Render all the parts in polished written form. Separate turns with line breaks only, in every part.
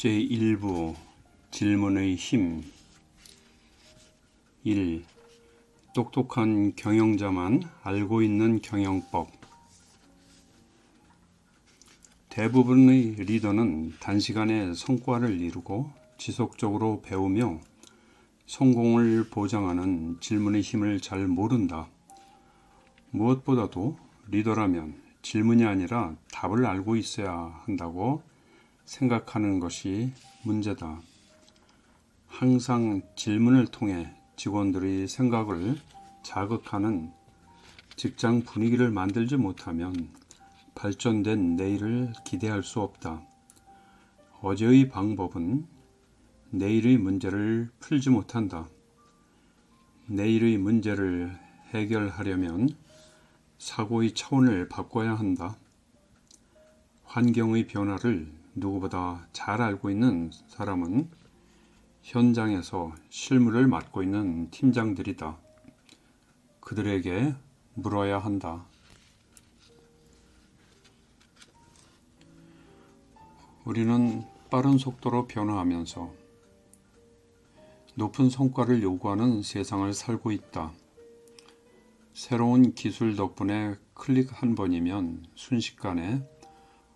제1부 질문의 힘 1. 똑똑한 경영자만 알고 있는 경영법. 대부분의 리더는 단시간에 성과를 이루고 지속적으로 배우며 성공을 보장하는 질문의 힘을 잘 모른다. 무엇보다도 리더라면 질문이 아니라 답을 알고 있어야 한다고 생각하는 것이 문제다. 항상 질문을 통해 직원들의 생각을 자극하는 직장 분위기를 만들지 못하면 발전된 내일을 기대할 수 없다. 어제의 방법은 내일의 문제를 풀지 못한다. 내일의 문제를 해결하려면 사고의 차원을 바꿔야 한다. 환경의 변화를 누구보다 잘 알고 있는 사람은 현장에서 실무를 맡고 있는 팀장들이다. 그들에게 물어야 한다. 우리는 빠른 속도로 변화하면서 높은 성과를 요구하는 세상을 살고 있다. 새로운 기술 덕분에 클릭 한 번이면 순식간에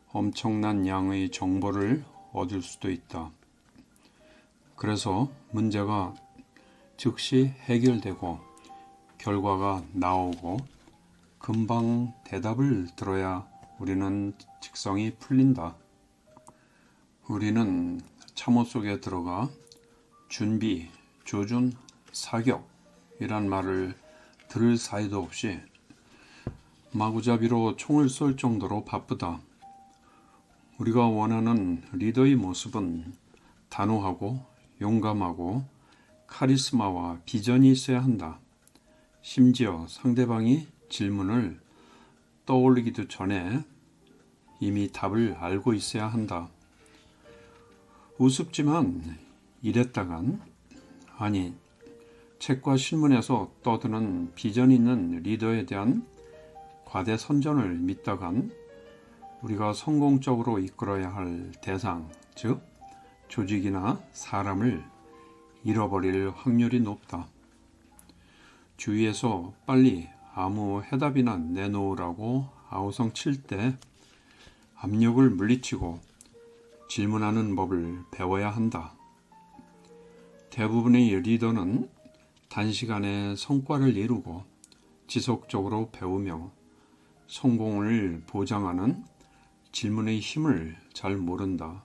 엄청난 양의 정보를 얻을 수도 있다. 그래서 문제가 즉시 해결되고 결과가 나오고 금방 대답을 들어야 우리는 직성이 풀린다. 우리는 참호 속에 들어가 준비, 조준, 사격이란 말을 들을 사이도 없이 마구잡이로 총을 쏠 정도로 바쁘다. 우리가 원하는 리더의 모습은 단호하고 용감하고 카리스마와 비전이 있어야 한다. 심지어 상대방이 질문을 떠올리기도 전에 이미 답을 알고 있어야 한다. 우습지만 이랬다간, 아니, 책과 신문에서 떠드는 비전 있는 리더에 대한 과대 선전을 믿다간 우리가 성공적으로 이끌어야 할 대상, 즉 조직이나 사람을 잃어버릴 확률이 높다. 주위에서 빨리 아무 해답이나 내놓으라고 아우성 칠 때 압력을 물리치고 질문하는 법을 배워야 한다. 대부분의 리더는 단시간에 성과를 이루고 지속적으로 배우며 성공을 보장하는 질문의 힘을 잘 모른다.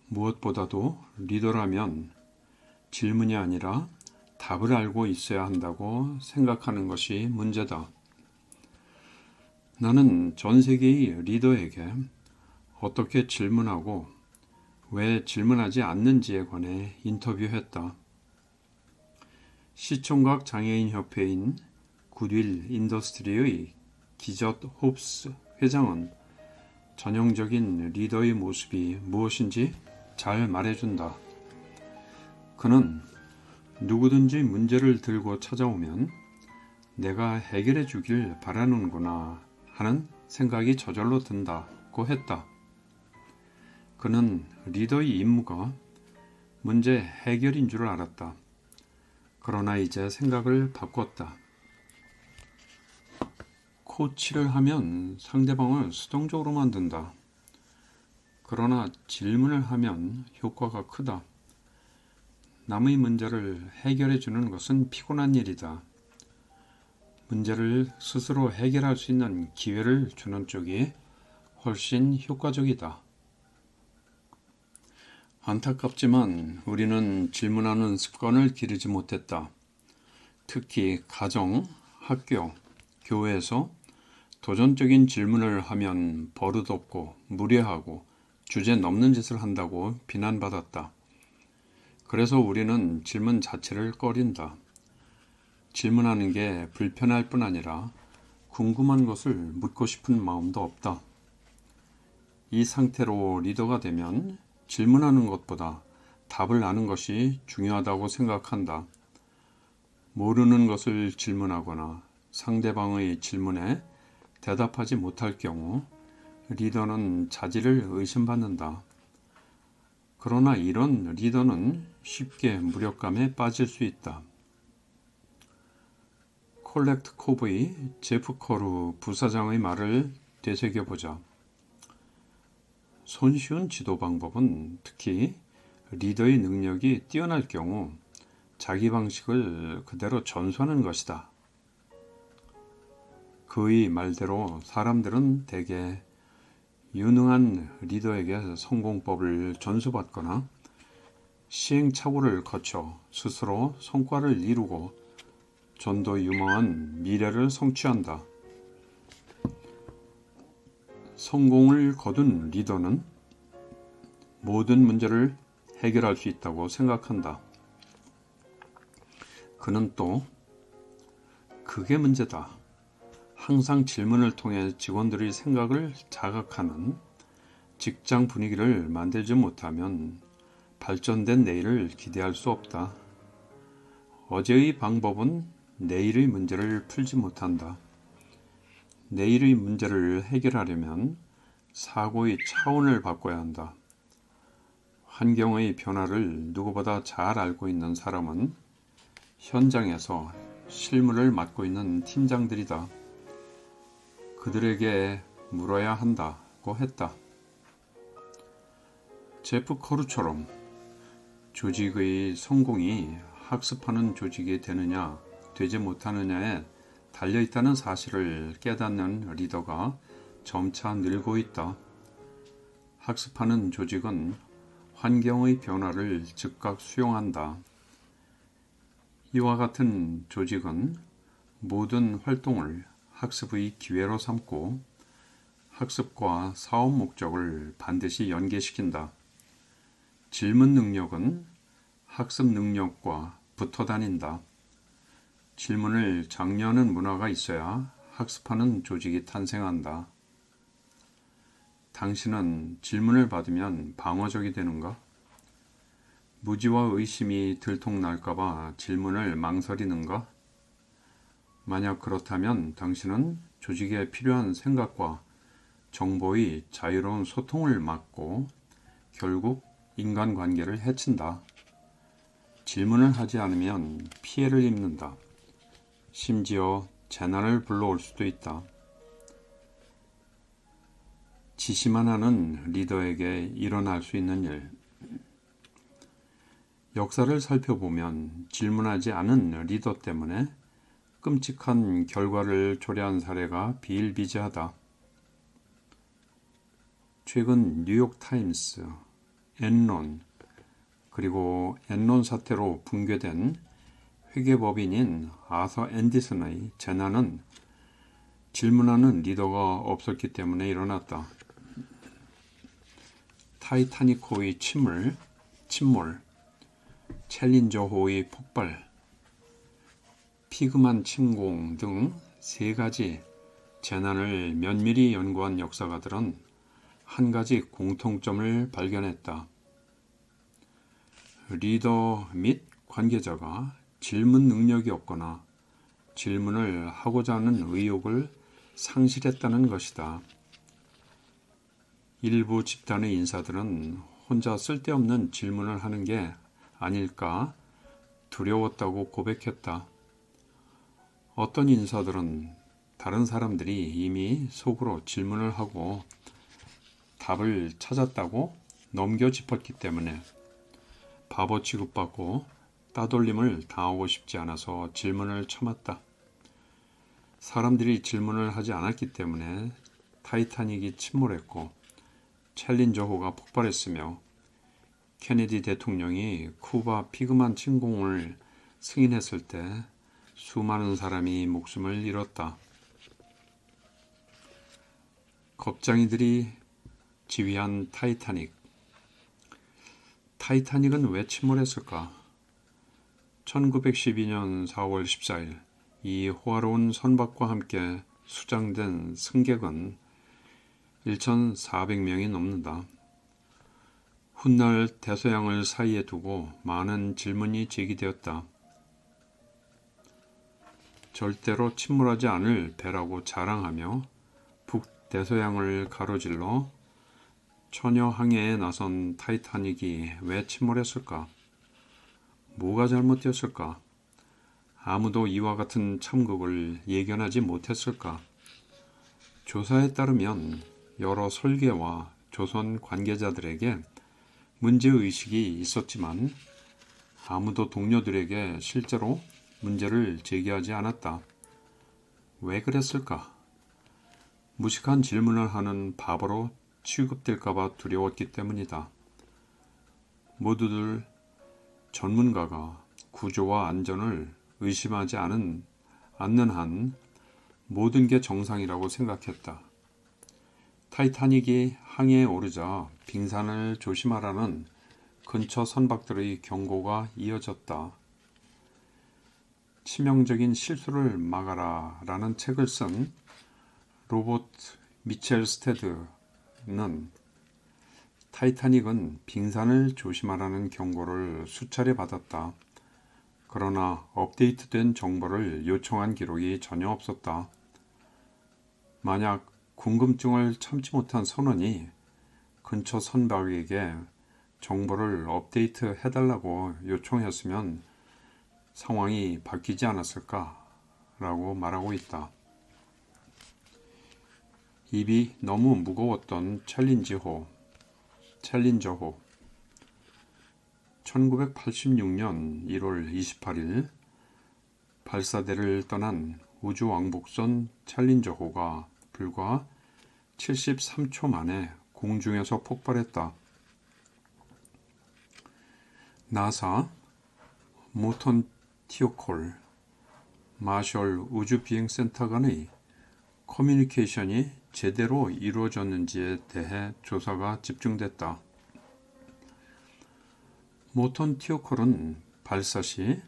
무엇보다도 리더라면 질문이 아니라 답을 알고 있어야 한다고 생각하는 것이 문제다. 나는 전 세계의 리더에게 어떻게 질문하고 왜 질문하지 않는지에 관해 인터뷰했다. 시청각 장애인 협회인 굿윌 인더스트리의 기젓 홉스 회장은 전형적인 리더의 모습이 무엇인지 잘 말해준다. 그는 누구든지 문제를 들고 찾아오면 내가 해결해 주길 바라는구나 하는 생각이 저절로 든다고 했다. 그는 리더의 임무가 문제 해결인 줄 알았다. 그러나 이제 생각을 바꿨다. 코치를 하면 상대방을 수동적으로 만든다. 그러나 질문을 하면 효과가 크다. 남의 문제를 해결해 주는 것은 피곤한 일이다. 문제를 스스로 해결할 수 있는 기회를 주는 쪽이 훨씬 효과적이다. 안타깝지만 우리는 질문하는 습관을 기르지 못했다. 특히 가정, 학교, 교회에서 도전적인 질문을 하면 버릇없고 무례하고 주제 넘는 짓을 한다고 비난받았다. 그래서 우리는 질문 자체를 꺼린다. 질문하는 게 불편할 뿐 아니라 궁금한 것을 묻고 싶은 마음도 없다. 이 상태로 리더가 되면 질문하는 것보다 답을 아는 것이 중요하다고 생각한다. 모르는 것을 질문하거나 상대방의 질문에 대답하지 못할 경우 리더는 자질을 의심받는다. 그러나 이런 리더는 쉽게 무력감에 빠질 수 있다. 콜렉트코브의 제프 커루 부사장의 말을 되새겨보자. 손쉬운 지도 방법은 특히 리더의 능력이 뛰어날 경우 자기 방식을 그대로 전수하는 것이다. 그의 말대로 사람들은 대개 유능한 리더에게 성공법을 전수받거나 시행착오를 거쳐 스스로 성과를 이루고 좀 더 유망한 미래를 성취한다. 성공을 거둔 리더는 모든 문제를 해결할 수 있다고 생각한다. 그는 또 그게 문제다. 항상 질문을 통해 직원들의 생각을 자각하는 직장 분위기를 만들지 못하면 발전된 내일을 기대할 수 없다. 어제의 방법은 내일의 문제를 풀지 못한다. 내일의 문제를 해결하려면 사고의 차원을 바꿔야 한다. 환경의 변화를 누구보다 잘 알고 있는 사람은 현장에서 실무를 맡고 있는 팀장들이다. 그들에게 물어야 한다고 했다. 제프 커루처럼 조직의 성공이 학습하는 조직이 되느냐 되지 못하느냐에 달려있다는 사실을 깨닫는 리더가 점차 늘고 있다. 학습하는 조직은 환경의 변화를 즉각 수용한다. 이와 같은 조직은 모든 활동을 학습의 기회로 삼고 학습과 사업 목적을 반드시 연계시킨다. 질문 능력은 학습 능력과 붙어 다닌다. 질문을 장려하는 문화가 있어야 학습하는 조직이 탄생한다. 당신은 질문을 받으면 방어적이 되는가? 무지와 의심이 들통날까봐 질문을 망설이는가? 만약 그렇다면 당신은 조직에 필요한 생각과 정보의 자유로운 소통을 막고 결국 인간관계를 해친다. 질문을 하지 않으면 피해를 입는다. 심지어 재난을 불러올 수도 있다. 지시만 하는 리더에게 일어날 수 있는 일. 역사를 살펴보면 질문하지 않은 리더 때문에 끔찍한 결과를 초래한 사례가 비일비재하다. 최근 뉴욕타임스, 엔론, 그리고 엔론 사태로 붕괴된 회계법인인 아서 앤디슨의 재난은 질문하는 리더가 없었기 때문에 일어났다. 타이타닉호의 침몰, 챌린저호의 폭발, 피그만 침공 등 세 가지 재난을 면밀히 연구한 역사가들은 한 가지 공통점을 발견했다. 리더 및 관계자가 질문 능력이 없거나 질문을 하고자 하는 의욕을 상실했다는 것이다. 일부 집단의 인사들은 혼자 쓸데없는 질문을 하는 게 아닐까 두려웠다고 고백했다. 어떤 인사들은 다른 사람들이 이미 속으로 질문을 하고 답을 찾았다고 넘겨 짚었기 때문에 바보 취급받고 따돌림을 당하고 싶지 않아서 질문을 참았다. 사람들이 질문을 하지 않았기 때문에 타이타닉이 침몰했고 챌린저호가 폭발했으며 케네디 대통령이 쿠바 피그만 침공을 승인했을 때 수많은 사람이 목숨을 잃었다. 겁쟁이들이 지휘한 타이타닉은 왜 침몰했을까? 1912년 4월 14일 이 호화로운 선박과 함께 수장된 승객은 1,400명이 넘는다. 훗날 대서양을 사이에 두고 많은 질문이 제기되었다. 절대로 침몰하지 않을 배라고 자랑하며 북대서양을 가로질러 처녀 항해에 나선 타이타닉이 왜 침몰했을까? 뭐가 잘못되었을까? 아무도 이와 같은 참극을 예견하지 못했을까? 조사에 따르면 여러 설계와 조선 관계자들에게 문제의식이 있었지만 아무도 동료들에게 실제로 문제를 제기하지 않았다. 왜 그랬을까? 무식한 질문을 하는 바보로 취급될까봐 두려웠기 때문이다. 모두들 전문가가 구조와 안전을 의심하지 않는 한 모든 게 정상이라고 생각했다. 타이타닉이 항해에 오르자 빙산을 조심하라는 근처 선박들의 경고가 이어졌다. 치명적인 실수를 막아라 라는 책을 쓴 로버트 미첼 스테드는 타이타닉은 빙산을 조심하라는 경고를 수차례 받았다. 그러나 업데이트된 정보를 요청한 기록이 전혀 없었다. 만약 궁금증을 참지 못한 선원이 근처 선박에게 정보를 업데이트 해달라고 요청했으면 상황이 바뀌지 않았을까? 라고 말하고 있다. 입이 너무 무거웠던 챌린저호 1986년 1월 28일 발사대를 떠난 우주왕복선 챌린저호가 불과 73초 만에 공중에서 폭발했다. 나사 모턴 티오콜 마셜 우주비행센터 간의 커뮤니케이션이 제대로 이루어졌는지에 대해 조사가 집중됐다. 모턴 티오콜은 발사 시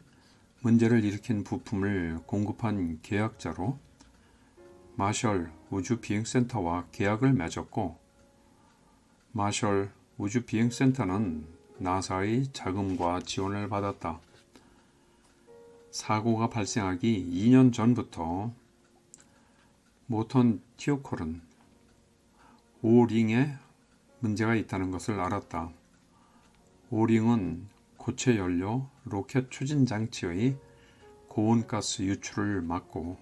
문제를 일으킨 부품을 공급한 계약자로 마셜 우주비행센터와 계약을 맺었고, 마셜 우주비행센터는 나사의 자금과 지원을 받았다. 사고가 발생하기 2년 전부터 모턴 티오콜은 오링에 문제가 있다는 것을 알았다. 오링은 고체 연료 로켓 추진 장치의 고온가스 유출을 막고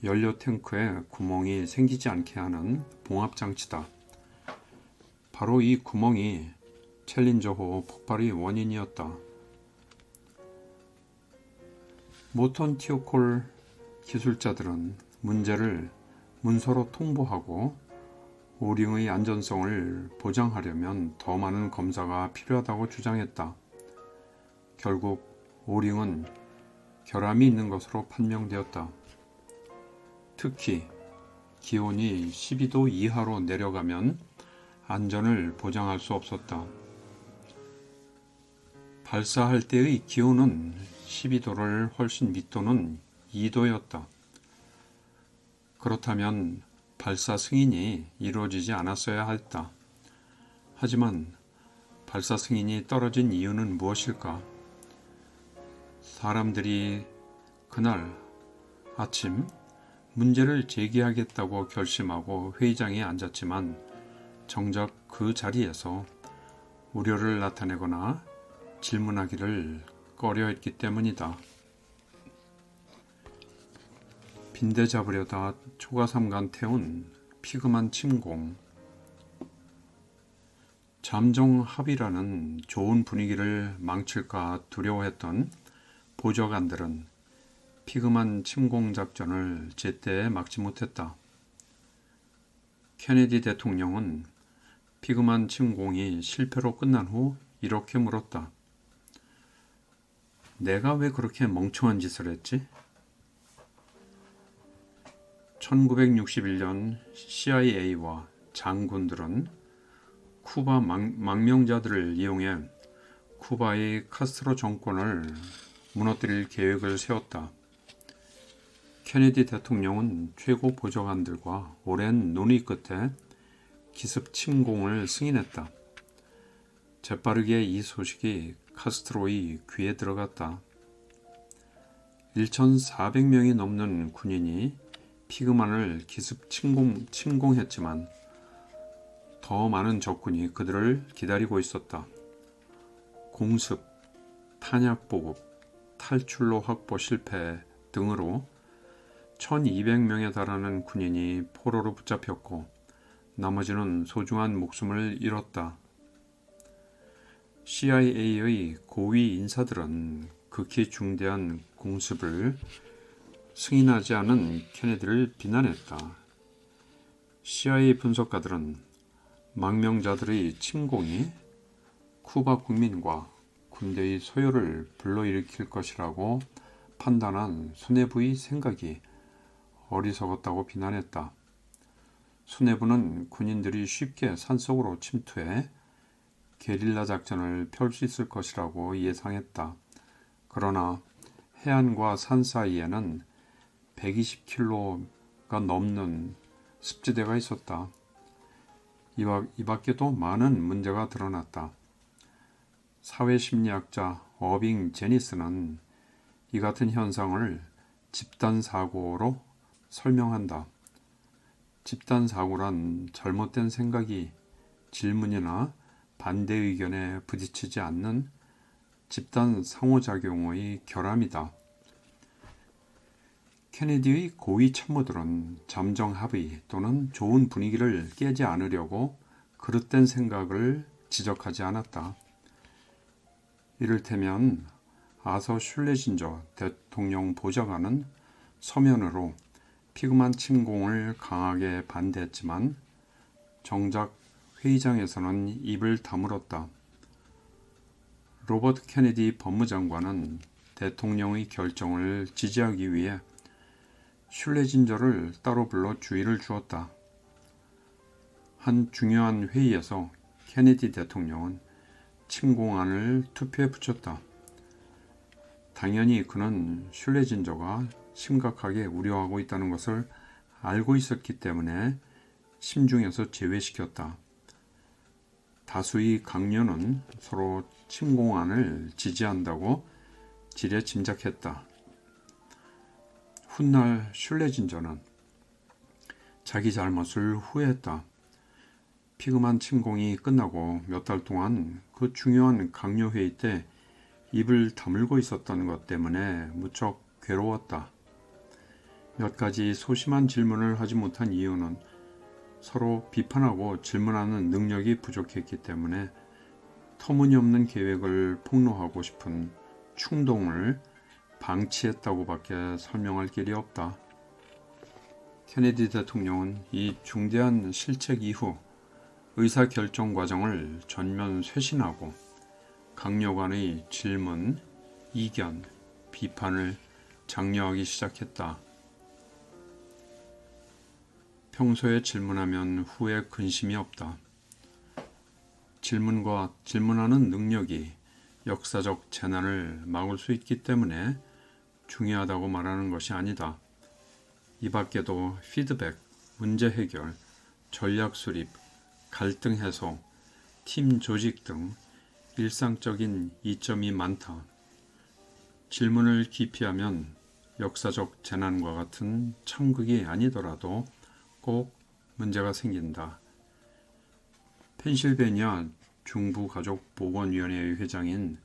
연료 탱크에 구멍이 생기지 않게 하는 봉합 장치다. 바로 이 구멍이 챌린저호 폭발의 원인이었다. 모턴 티오콜 기술자들은 문제를 문서로 통보하고 오링의 안전성을 보장하려면 더 많은 검사가 필요하다고 주장했다. 결국 오링은 결함이 있는 것으로 판명되었다. 특히 기온이 12도 이하로 내려가면 안전을 보장할 수 없었다. 발사할 때의 기온은 12도를 훨씬 밑도는 2도였다. 그렇다면 발사 승인이 이루어지지 않았어야 했다. 하지만 발사 승인이 떨어진 이유는 무엇일까? 사람들이 그날 아침 문제를 제기하겠다고 결심하고 회의장에 앉았지만 정작 그 자리에서 우려를 나타내거나 질문하기를 꺼려했기 때문이다. 빈대 잡으려다 초가삼간 태운 피그만 침공. 잠정합의라는 좋은 분위기를 망칠까 두려워했던 보좌관들은 피그만 침공 작전을 제때 막지 못했다. 케네디 대통령은 피그만 침공이 실패로 끝난 후 이렇게 물었다. 내가 왜 그렇게 멍청한 짓을 했지? 1961년 CIA와 장군들은 쿠바 망명자들을 이용해 쿠바의 카스트로 정권을 무너뜨릴 계획을 세웠다. 케네디 대통령은 최고 보좌관들과 오랜 논의 끝에 기습 침공을 승인했다. 재빠르게 이 소식이 카스트로의 귀에 들어갔다. 1,400명이 넘는 군인이 피그만을 기습 침공했지만 더 많은 적군이 그들을 기다리고 있었다. 공습, 탄약 보급, 탈출로 확보 실패 등으로 1200명에 달하는 군인이 포로로 붙잡혔고 나머지는 소중한 목숨을 잃었다. CIA의 고위 인사들은 극히 중대한 공습을 승인하지 않은 케네디를 비난했다. CIA 분석가들은 망명자들의 침공이 쿠바 국민과 군대의 소요를 불러일으킬 것이라고 판단한 수뇌부의 생각이 어리석었다고 비난했다. 수뇌부는 군인들이 쉽게 산속으로 침투해 게릴라 작전을 펼 수 있을 것이라고 예상했다. 그러나 해안과 산 사이에는 120km가 넘는 습지대가 있었다. 이 밖에도 많은 문제가 드러났다. 사회심리학자 어빙 제니스는 이 같은 현상을 집단사고로 설명한다. 집단사고란 잘못된 생각이 질문이나 반대 의견에 부딪히지 않는 집단 상호작용의 결함이다. 케네디의 고위 참모들은 잠정 합의 또는 좋은 분위기를 깨지 않으려고 그릇된 생각을 지적하지 않았다. 이를테면 아서 슐레징저 대통령 보좌관은 서면으로 피그만 침공을 강하게 반대했지만 정작 회의장에서는 입을 다물었다. 로버트 케네디 법무장관은 대통령의 결정을 지지하기 위해 슐레징저를 따로 불러 주의를 주었다. 한 중요한 회의에서 케네디 대통령은 침공안을 투표에 붙였다. 당연히 그는 슐레징저가 심각하게 우려하고 있다는 것을 알고 있었기 때문에 심중에서 제외시켰다. 다수의 강요는 서로 침공안을 지지한다고 지레 짐작했다. 훗날 슐레징저는 자기 잘못을 후회했다. 피그만 침공이 끝나고 몇 달 동안 그 중요한 강요회의 때 입을 다물고 있었던 것 때문에 무척 괴로웠다. 몇 가지 소심한 질문을 하지 못한 이유는 서로 비판하고 질문하는 능력이 부족했기 때문에 터무니없는 계획을 폭로하고 싶은 충동을 방치했다고밖에 설명할 길이 없다. 케네디 대통령은 이 중대한 실책 이후 의사결정 과정을 전면 쇄신하고 강요관의 질문, 이견, 비판을 장려하기 시작했다. 평소에 질문하면 후에 근심이 없다. 질문과 질문하는 능력이 역사적 재난을 막을 수 있기 때문에 중요하다고 말하는 것이 아니다. 이 밖에도 피드백, 문제 해결, 전략 수립, 갈등 해소, 팀 조직 등 일상적인 이점이 많다. 질문을 기피하면 역사적 재난과 같은 참극이 아니더라도 꼭 문제가 생긴다. 펜실베니아 중부가족보건위원회의 회장인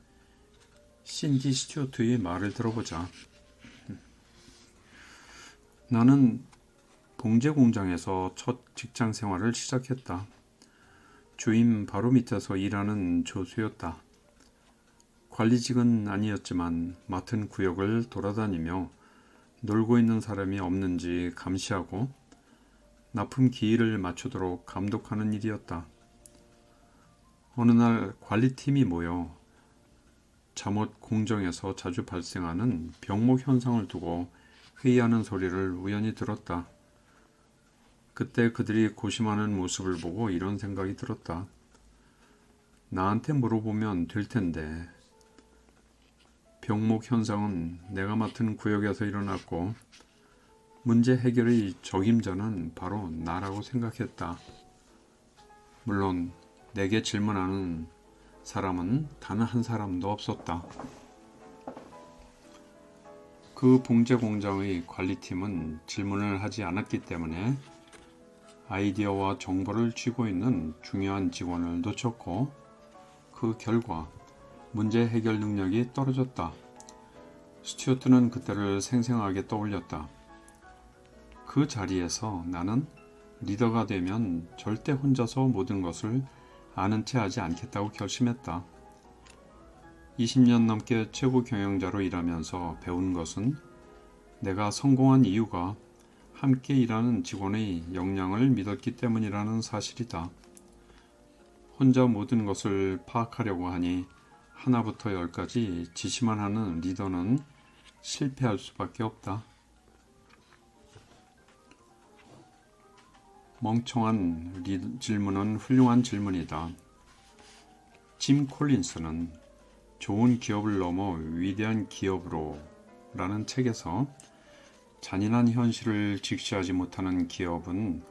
신디 스튜어트의 말을 들어보자. 나는 봉제 공장에서 첫 직장 생활을 시작했다. 주임 바로 밑에서 일하는 조수였다. 관리직은 아니었지만 맡은 구역을 돌아다니며 놀고 있는 사람이 없는지 감시하고 납품 기일을 맞추도록 감독하는 일이었다. 어느 날 관리팀이 모여 잠옷 공정에서 자주 발생하는 병목 현상을 두고 회의하는 소리를 우연히 들었다. 그때 그들이 고심하는 모습을 보고 이런 생각이 들었다. 나한테 물어보면 될 텐데. 병목 현상은 내가 맡은 구역에서 일어났고 문제 해결의 적임자는 바로 나라고 생각했다. 물론 내게 질문하는 사람은 단 한 사람도 없었다. 그 봉제 공장의 관리팀은 질문을 하지 않았기 때문에 아이디어와 정보를 쥐고 있는 중요한 직원을 놓쳤고 그 결과 문제 해결 능력이 떨어졌다. 스튜어트는 그때를 생생하게 떠올렸다. 그 자리에서 나는 리더가 되면 절대 혼자서 모든 것을 아는 체 하지 않겠다고 결심했다. 20년 넘게 최고 경영자로 일하면서 배운 것은 내가 성공한 이유가 함께 일하는 직원의 역량을 믿었기 때문이라는 사실이다. 혼자 모든 것을 파악하려고 하니 하나부터 열까지 지시만 하는 리더는 실패할 수밖에 없다. 멍청한 질문은 훌륭한 질문이다. 짐 콜린스는 좋은 기업을 넘어 위대한 기업으로 라는 책에서 잔인한 현실을 직시하지 못하는 기업은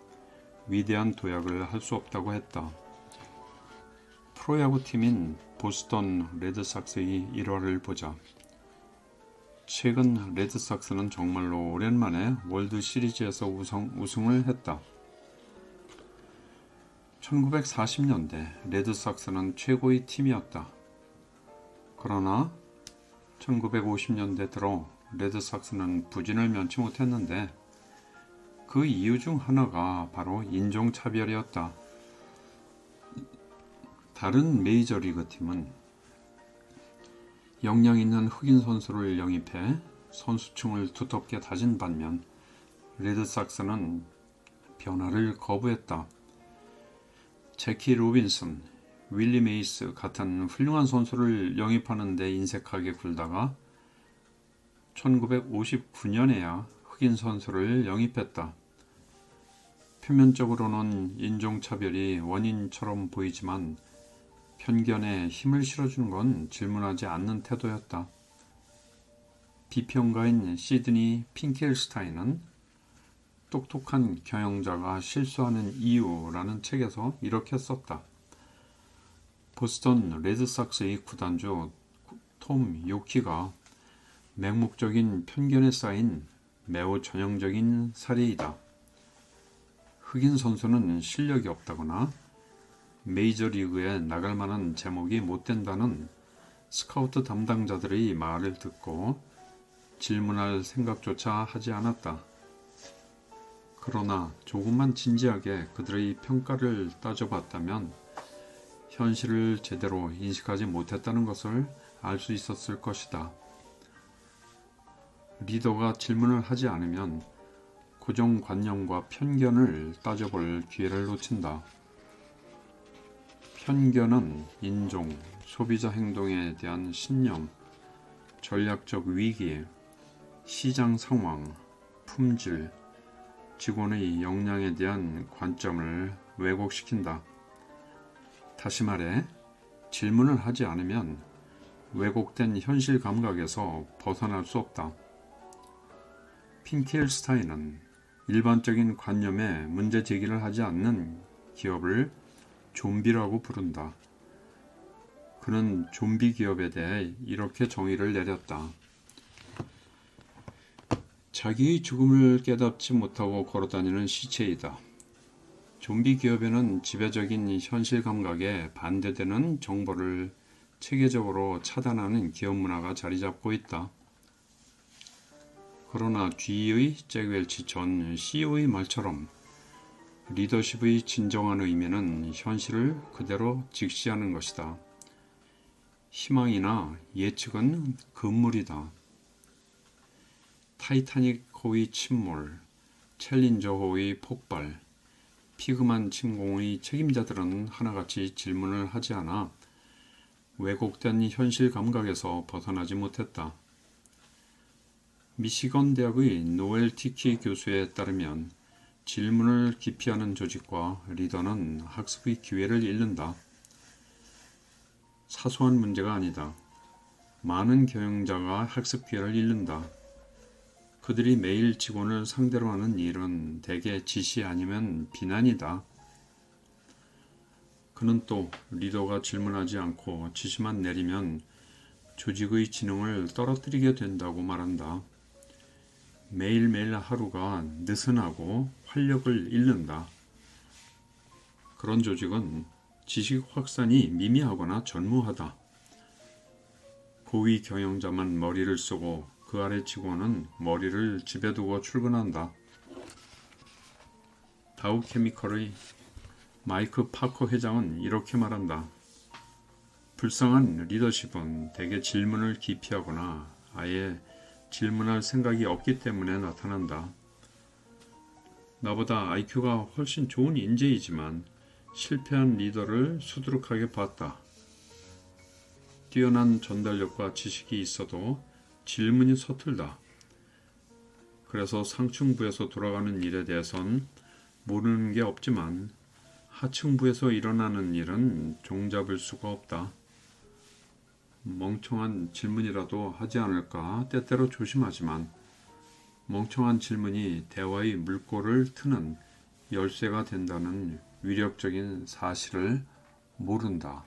위대한 도약을 할 수 없다고 했다. 프로야구팀인 보스턴 레드삭스의 일화를 보자. 최근 레드삭스는 정말로 오랜만에 월드 시리즈에서 우승을 했다. 1940년대 레드삭스는 최고의 팀이었다. 그러나 1950년대 들어 레드삭스는 부진을 면치 못했는데 그 이유 중 하나가 바로 인종차별이었다. 다른 메이저리그 팀은 역량 있는 흑인 선수를 영입해 선수층을 두텁게 다진 반면 레드삭스는 변화를 거부했다. 제키 로빈슨, 윌리 메이스 같은 훌륭한 선수를 영입하는 데 인색하게 굴다가 1959년에야 흑인 선수를 영입했다. 표면적으로는 인종차별이 원인처럼 보이지만 편견에 힘을 실어주는 건 질문하지 않는 태도였다. 비평가인 시드니 핑켈스타인은 똑똑한 경영자가 실수하는 이유라는 책에서 이렇게 썼다. 보스턴 레드삭스의 구단주 톰 요키가 맹목적인 편견에 쌓인 매우 전형적인 사례이다. 흑인 선수는 실력이 없다거나 메이저리그에 나갈 만한 제목이 못 된다는 스카우트 담당자들의 말을 듣고 질문할 생각조차 하지 않았다. 그러나 조금만 진지하게 그들의 평가를 따져봤다면 현실을 제대로 인식하지 못했다는 것을 알 수 있었을 것이다. 리더가 질문을 하지 않으면 고정관념과 편견을 따져볼 기회를 놓친다. 편견은 인종, 소비자 행동에 대한 신념, 전략적 위기, 시장 상황, 품질, 직원의 역량에 대한 관점을 왜곡시킨다. 다시 말해, 질문을 하지 않으면 왜곡된 현실 감각에서 벗어날 수 없다. 핑켈스타인은 일반적인 관념에 문제 제기를 하지 않는 기업을 좀비라고 부른다. 그는 좀비 기업에 대해 이렇게 정의를 내렸다. 자기의 죽음을 깨닫지 못하고 걸어다니는 시체이다. 좀비 기업에는 지배적인 현실 감각에 반대되는 정보를 체계적으로 차단하는 기업 문화가 자리 잡고 있다. 그러나 GE의 잭 웰치 전 CEO의 말처럼 리더십의 진정한 의미는 현실을 그대로 직시하는 것이다. 희망이나 예측은 금물이다. 타이타닉호의 침몰, 챌린저호의 폭발, 피그만 침공의 책임자들은 하나같이 질문을 하지 않아 왜곡된 현실 감각에서 벗어나지 못했다. 미시건 대학의 노엘 티키 교수에 따르면 질문을 기피하는 조직과 리더는 학습의 기회를 잃는다. 사소한 문제가 아니다. 많은 경영자가 학습 기회를 잃는다. 그들이 매일 직원을 상대로 하는 일은 대개 지시 아니면 비난이다. 그는 또 리더가 질문하지 않고 지시만 내리면 조직의 지능을 떨어뜨리게 된다고 말한다. 매일매일 하루가 느슨하고 활력을 잃는다. 그런 조직은 지식 확산이 미미하거나 전무하다. 고위 경영자만 머리를 쓰고 그 아래 직원은 머리를 집에 두고 출근한다. 다우케미컬의 마이크 파커 회장은 이렇게 말한다. 불쌍한 리더십은 대개 질문을 기피하거나 아예 질문할 생각이 없기 때문에 나타난다. 나보다 IQ가 훨씬 좋은 인재이지만 실패한 리더를 수두룩하게 봤다. 뛰어난 전달력과 지식이 있어도 질문이 서툴다. 그래서 상층부에서 돌아가는 일에 대해선 모르는 게 없지만 하층부에서 일어나는 일은 종잡을 수가 없다. 멍청한 질문이라도 하지 않을까 때때로 조심하지만 멍청한 질문이 대화의 물꼬를 트는 열쇠가 된다는 위력적인 사실을 모른다.